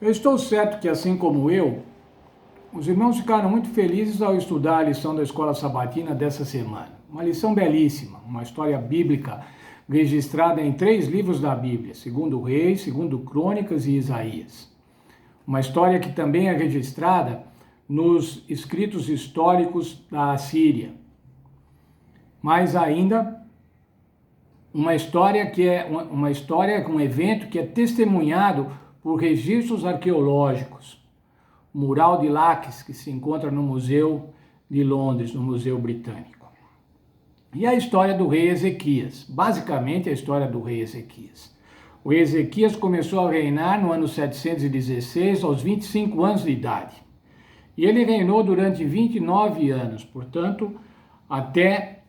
Eu estou certo que, assim como eu, os irmãos ficaram muito felizes ao estudar a lição da Escola Sabatina dessa semana. Uma lição belíssima, uma história bíblica registrada em 3 livros da Bíblia, segundo Reis, segundo Crônicas e Isaías. Uma história que também é registrada nos escritos históricos da Assíria. Mais ainda, uma história um evento que é testemunhado por registros arqueológicos. O mural de Laques, que se encontra no Museu de Londres, no Museu Britânico. E a história do rei Ezequias, basicamente a história do rei Ezequias. O rei Ezequias começou a reinar no ano 716, aos 25 anos de idade. E ele reinou durante 29 anos, portanto, até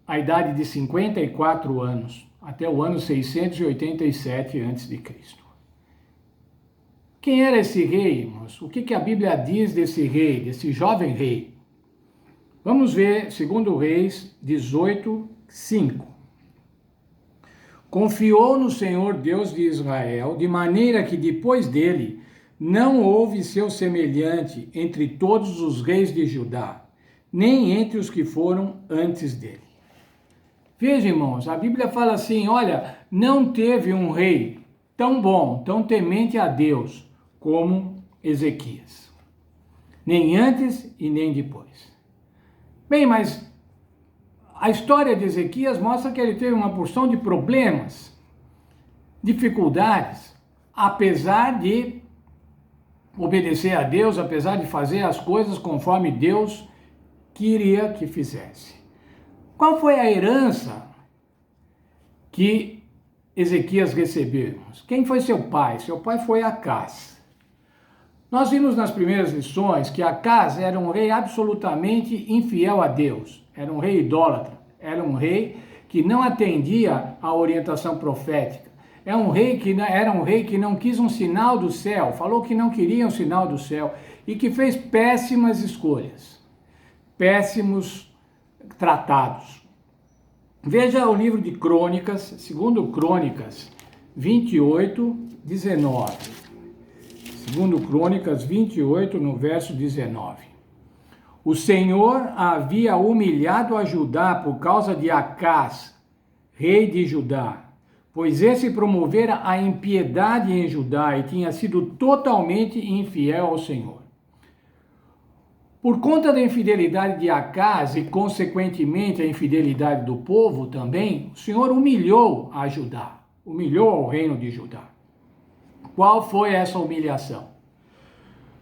a idade de 54 anos, até o ano 687 a.C. Quem era esse rei, irmãos? O que a Bíblia diz desse rei, desse jovem rei? Vamos ver, segundo Reis 18:5. Confiou no Senhor Deus de Israel, de maneira que depois dele não houve seu semelhante entre todos os reis de Judá, nem entre os que foram antes dele. Veja, irmãos, a Bíblia fala assim, olha, não teve um rei tão bom, tão temente a Deus como Ezequias. Nem antes e nem depois. Bem, mas a história de Ezequias mostra que ele teve uma porção de problemas, dificuldades, apesar de obedecer a Deus, apesar de fazer as coisas conforme Deus queria que fizesse. Qual foi a herança que Ezequias recebeu? Quem foi seu pai? Seu pai foi Acás. Nós vimos nas primeiras lições que Acás era um rei absolutamente infiel a Deus. Era um rei idólatra. Era um rei que não atendia à orientação profética. Era um rei que não quis um sinal do céu. Falou que não queria um sinal do céu. E que fez péssimas escolhas. Péssimos tratados. Veja o livro de Crônicas, segundo Crônicas 28:19. Segundo Crônicas 28, no verso 19. O Senhor havia humilhado a Judá por causa de Acás, rei de Judá, pois esse promovera a impiedade em Judá e tinha sido totalmente infiel ao Senhor. Por conta da infidelidade de Acás e, consequentemente, a infidelidade do povo também, o Senhor humilhou a Judá, humilhou ao reino de Judá. Qual foi essa humilhação?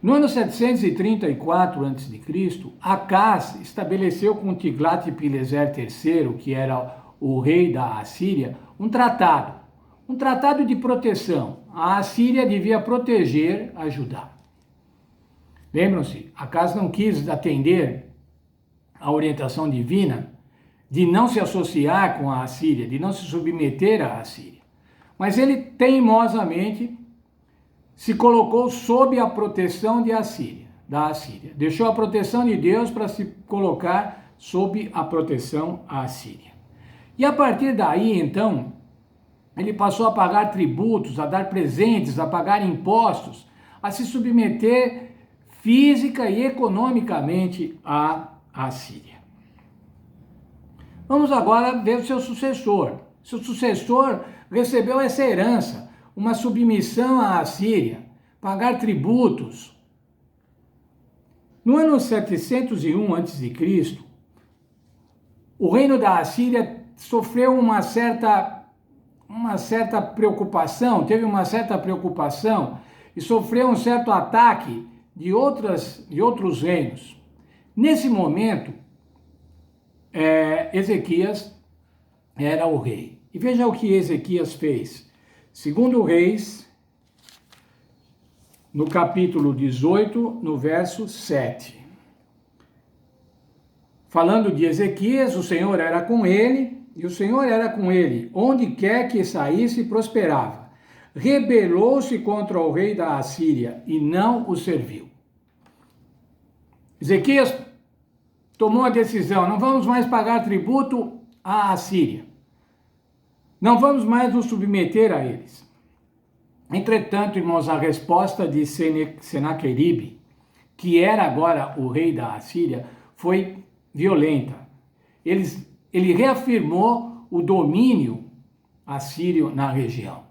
No ano 734 a.C., Acás estabeleceu com Tiglat-Pileser III, que era o rei da Assíria, um tratado de proteção. A Assíria devia proteger a Judá. Lembram-se, Acás não quis atender à orientação divina de não se associar com a Assíria, de não se submeter à Assíria. Mas ele teimosamente se colocou sob a proteção da Assíria. Deixou a proteção de Deus para se colocar sob a proteção da Assíria. E a partir daí, então, ele passou a pagar tributos, a dar presentes, a pagar impostos, a se submeter física e economicamente à Assíria. Vamos agora ver o seu sucessor. Seu sucessor recebeu essa herança, uma submissão à Assíria, pagar tributos. No ano 701 a.C., o reino da Assíria sofreu uma certa preocupação, teve uma certa preocupação e sofreu um certo ataque de outros reinos. Nesse momento, Ezequias era o rei. E veja o que Ezequias fez. Segundo Reis, no capítulo 18, no verso 7. Falando de Ezequias, o Senhor era com ele, e o Senhor era com ele, onde quer que saísse, prosperava. Rebelou-se contra o rei da Assíria e não o serviu. Ezequias tomou a decisão, não vamos mais pagar tributo à Assíria. Não vamos mais nos submeter a eles. Entretanto, irmãos, a resposta de Senaqueribe, que era agora o rei da Assíria, foi violenta. Ele reafirmou o domínio assírio na região.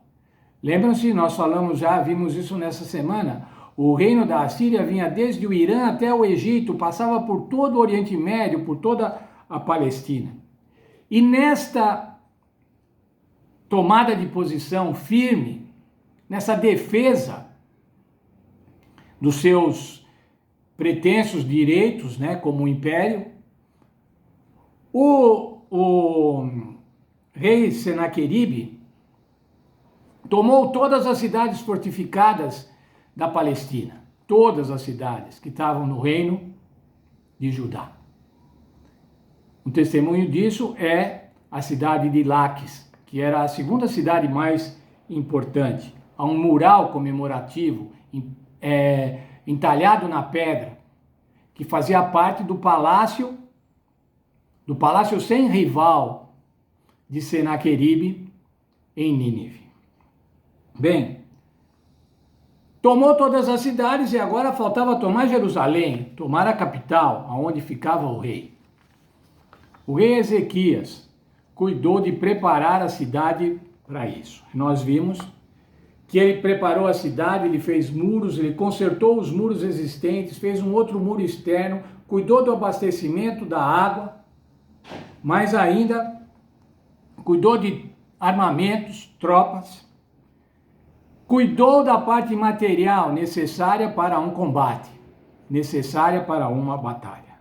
Lembram-se, nós falamos já, vimos isso nessa semana, o reino da Assíria vinha desde o Irã até o Egito, passava por todo o Oriente Médio, por toda a Palestina. E nesta tomada de posição firme, nessa defesa dos seus pretensos direitos, né, como império, o rei Senaqueribe tomou todas as cidades fortificadas da Palestina, todas as cidades que estavam no reino de Judá. Um testemunho disso é a cidade de Laques, que era a segunda cidade mais importante. Há um mural comemorativo entalhado na pedra, que fazia parte do palácio sem rival de Senaqueribe em Nínive. Bem, tomou todas as cidades e agora faltava tomar Jerusalém, tomar a capital, aonde ficava o rei. O rei Ezequias cuidou de preparar a cidade para isso. Nós vimos que ele preparou a cidade, ele fez muros, ele consertou os muros existentes, fez um outro muro externo, cuidou do abastecimento da água, mas ainda cuidou de armamentos, tropas, cuidou da parte material necessária para um combate, necessária para uma batalha.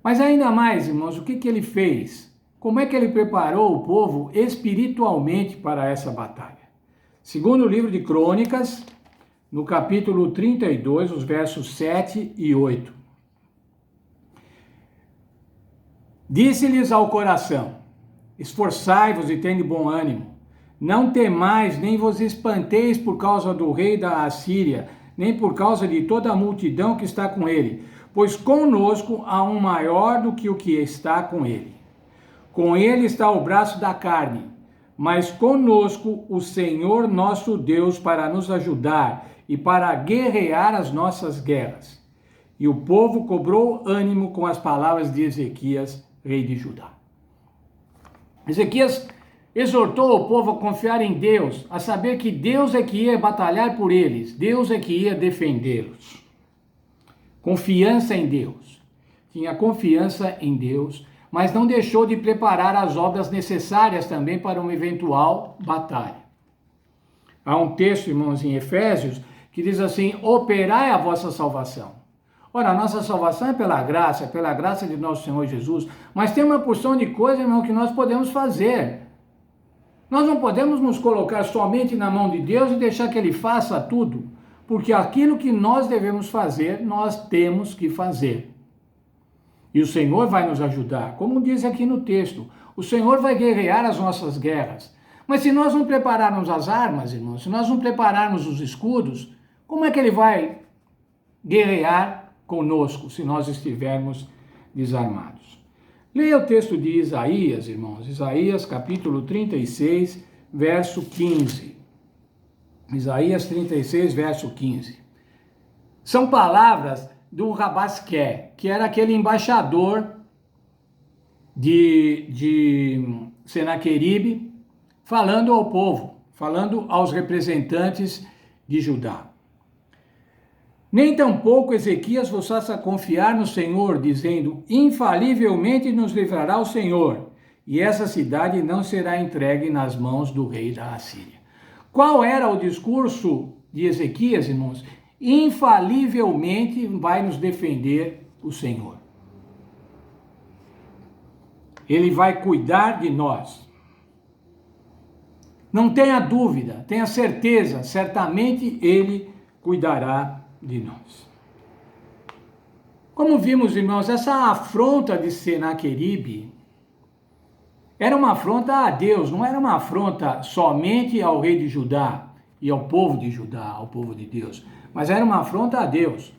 Mas ainda mais, irmãos, o que ele fez? Como é que ele preparou o povo espiritualmente para essa batalha? Segundo o livro de Crônicas, no capítulo 32, os versos 7 e 8. Disse-lhes ao coração: esforçai-vos e tende bom ânimo. Não temais, nem vos espanteis por causa do rei da Assíria, nem por causa de toda a multidão que está com ele, pois conosco há um maior do que o que está com ele. Com ele está o braço da carne, mas conosco o Senhor nosso Deus para nos ajudar e para guerrear as nossas guerras. E o povo cobrou ânimo com as palavras de Ezequias, rei de Judá. Ezequias exortou o povo a confiar em Deus, a saber que Deus é que ia batalhar por eles, Deus é que ia defendê-los. Confiança em Deus. Tinha confiança em Deus, mas não deixou de preparar as obras necessárias também para uma eventual batalha. Há um texto, irmãos, em Efésios, que diz assim: operai a vossa salvação. Ora, a nossa salvação é pela graça de nosso Senhor Jesus, mas tem uma porção de coisas, irmão, que nós podemos fazer. Nós não podemos nos colocar somente na mão de Deus e deixar que Ele faça tudo, porque aquilo que nós devemos fazer, nós temos que fazer. E o Senhor vai nos ajudar, como diz aqui no texto, o Senhor vai guerrear as nossas guerras. Mas se nós não prepararmos as armas, irmãos, se nós não prepararmos os escudos, como é que Ele vai guerrear conosco se nós estivermos desarmados? Leia o texto de Isaías, irmãos, Isaías capítulo 36, verso 15. Isaías 36, verso 15. São palavras do Rabasqué, que era aquele embaixador de Senaqueribe, falando ao povo, falando aos representantes de Judá. Nem tampouco Ezequias vos faça confiar no Senhor, dizendo: infalivelmente nos livrará o Senhor, e essa cidade não será entregue nas mãos do rei da Assíria. Qual era o discurso de Ezequias, irmãos? Infalivelmente vai nos defender o Senhor. Ele vai cuidar de nós. Não tenha dúvida, tenha certeza, certamente Ele cuidará de nós. Como vimos, irmãos, essa afronta de Senaqueribe era uma afronta a Deus, não era uma afronta somente ao rei de Judá e ao povo de Judá, ao povo de Deus, mas era uma afronta a Deus.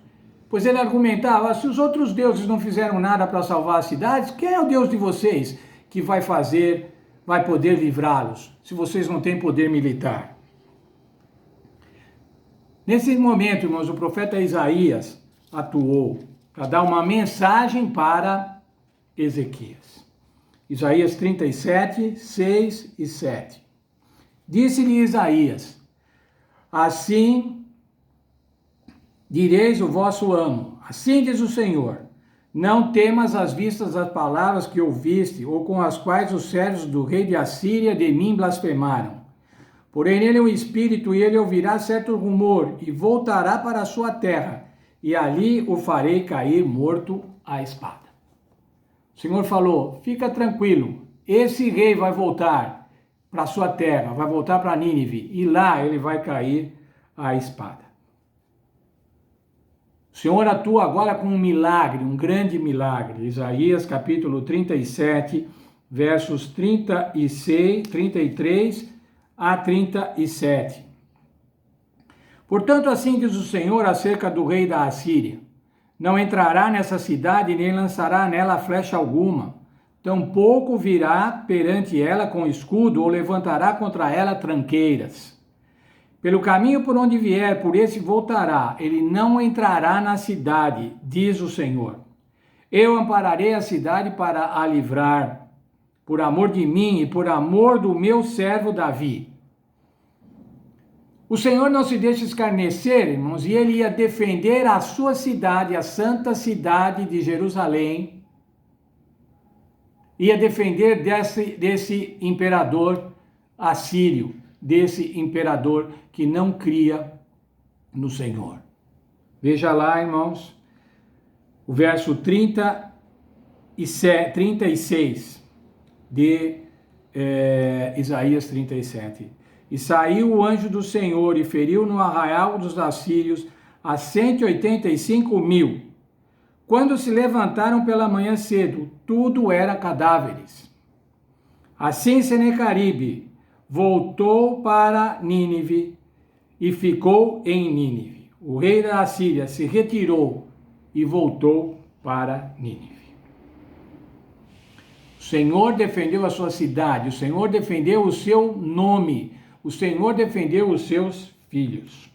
Pois ele argumentava: se os outros deuses não fizeram nada para salvar as cidades, quem é o Deus de vocês que vai poder livrá-los, se vocês não têm poder militar? Nesse momento, irmãos, o profeta Isaías atuou para dar uma mensagem para Ezequias. Isaías 37, 6 e 7. Disse-lhe Isaías: assim direis o vosso amo, assim diz o Senhor: não temas as vistas das palavras que ouviste, ou com as quais os servos do rei de Assíria de mim blasfemaram. Porém nele é um espírito, e ele ouvirá certo rumor, e voltará para a sua terra, e ali o farei cair morto à espada. O Senhor falou: fica tranquilo, esse rei vai voltar para a sua terra, vai voltar para Nínive, e lá ele vai cair à espada. O Senhor atua agora com um milagre, um grande milagre. Isaías capítulo 37, versos 36, 33 a 37. Portanto, assim diz o Senhor acerca do rei da Assíria: não entrará nessa cidade, nem lançará nela flecha alguma, tampouco virá perante ela com escudo, ou levantará contra ela tranqueiras. Pelo caminho por onde vier, por esse voltará, ele não entrará na cidade, diz o Senhor. Eu ampararei a cidade para a livrar, por amor de mim e por amor do meu servo Davi. O Senhor não se deixa escarnecer, irmãos, e ele ia defender a sua cidade, a santa cidade de Jerusalém, ia defender desse imperador assírio, desse imperador que não cria no Senhor. Veja lá, irmãos, o verso 36 de Isaías 37. E saiu o anjo do Senhor e feriu no arraial dos assírios a 185.000. Quando se levantaram pela manhã cedo, tudo era cadáveres. Assim Senecaribe voltou para Nínive e ficou em Nínive. O rei da Assíria se retirou e voltou para Nínive. O Senhor defendeu a sua cidade, o Senhor defendeu o seu nome, o Senhor defendeu os seus filhos.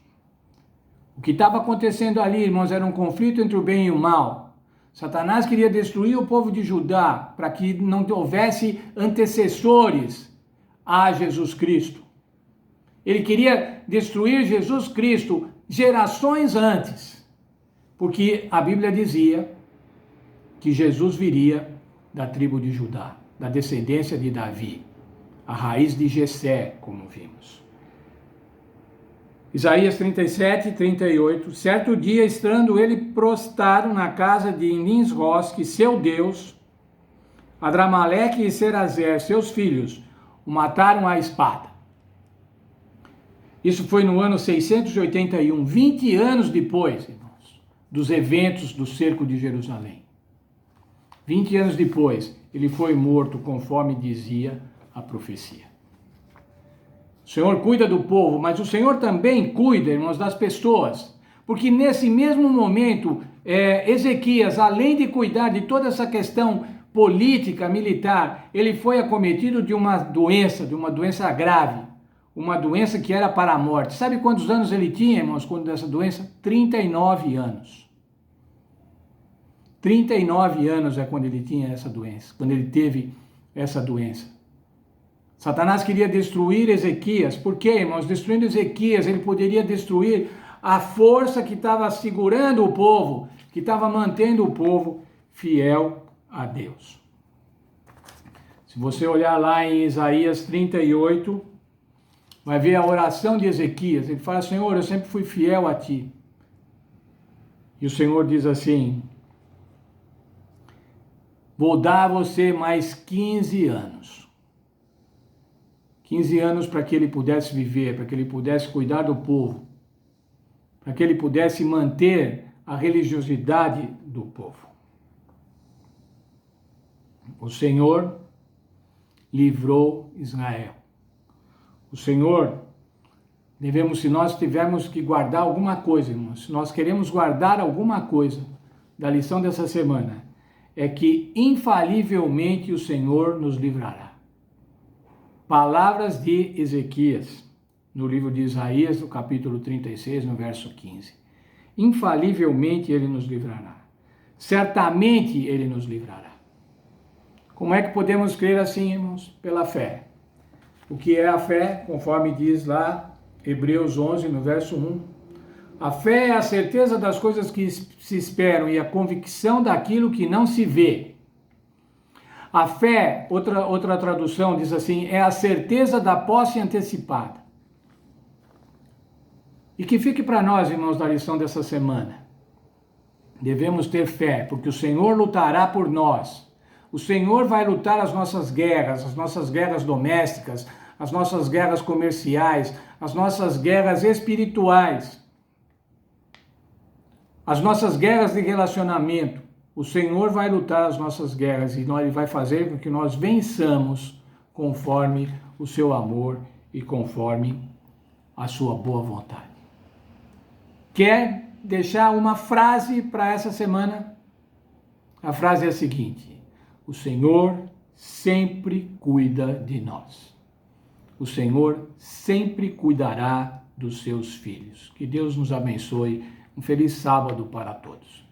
O que estava acontecendo ali, irmãos, era um conflito entre o bem e o mal. Satanás queria destruir o povo de Judá para que não houvesse antecessores a Jesus Cristo. Ele queria destruir Jesus Cristo gerações antes, porque a Bíblia dizia que Jesus viria da tribo de Judá, da descendência de Davi, a raiz de Jessé, como vimos. Isaías 37, 38. Certo dia, estando ele prostrado na casa de Nisroch, que seu Deus, Adramaleque e Serazer, seus filhos, o mataram à espada. Isso foi no ano 681, 20 anos depois, irmãos, dos eventos do cerco de Jerusalém. 20 anos depois, ele foi morto, conforme dizia a profecia. O Senhor cuida do povo, mas o Senhor também cuida, irmãos, das pessoas. Porque nesse mesmo momento, Ezequias, além de cuidar de toda essa questão política, militar, ele foi acometido de uma doença grave, uma doença que era para a morte. Sabe quantos anos ele tinha, irmãos, quando dessa doença? 39 anos. 39 anos é quando ele tinha essa doença, quando ele teve essa doença. Satanás queria destruir Ezequias. Por quê, irmãos? Destruindo Ezequias, ele poderia destruir a força que estava segurando o povo, que estava mantendo o povo fiel a Deus. Se você olhar lá em Isaías 38, vai ver a oração de Ezequias. Ele fala: Senhor, eu sempre fui fiel a ti. E o Senhor diz assim: vou dar a você mais 15 anos. 15 anos para que ele pudesse viver, para que ele pudesse cuidar do povo, para que ele pudesse manter a religiosidade do povo. O Senhor livrou Israel. O Senhor, se nós tivermos que guardar alguma coisa, irmãos, se nós queremos guardar alguma coisa da lição dessa semana, é que infalivelmente o Senhor nos livrará. Palavras de Ezequias. no livro de Isaías, no capítulo 36, no verso 15. Infalivelmente ele nos livrará. Certamente ele nos livrará. Como é que podemos crer assim, irmãos? Pela fé. O que é a fé? Conforme diz lá Hebreus 11, no verso 1. A fé é a certeza das coisas que se esperam e a convicção daquilo que não se vê. A fé, outra tradução diz assim, é a certeza da posse antecipada. E que fique para nós, irmãos, da lição dessa semana. Devemos ter fé, porque o Senhor lutará por nós. O Senhor vai lutar as nossas guerras domésticas, as nossas guerras comerciais, as nossas guerras espirituais, as nossas guerras de relacionamento. O Senhor vai lutar as nossas guerras e Ele vai fazer com que nós vençamos conforme o seu amor e conforme a sua boa vontade. Quer deixar uma frase para essa semana? A frase é a seguinte: o Senhor sempre cuida de nós. O Senhor sempre cuidará dos seus filhos. Que Deus nos abençoe. Um feliz sábado para todos.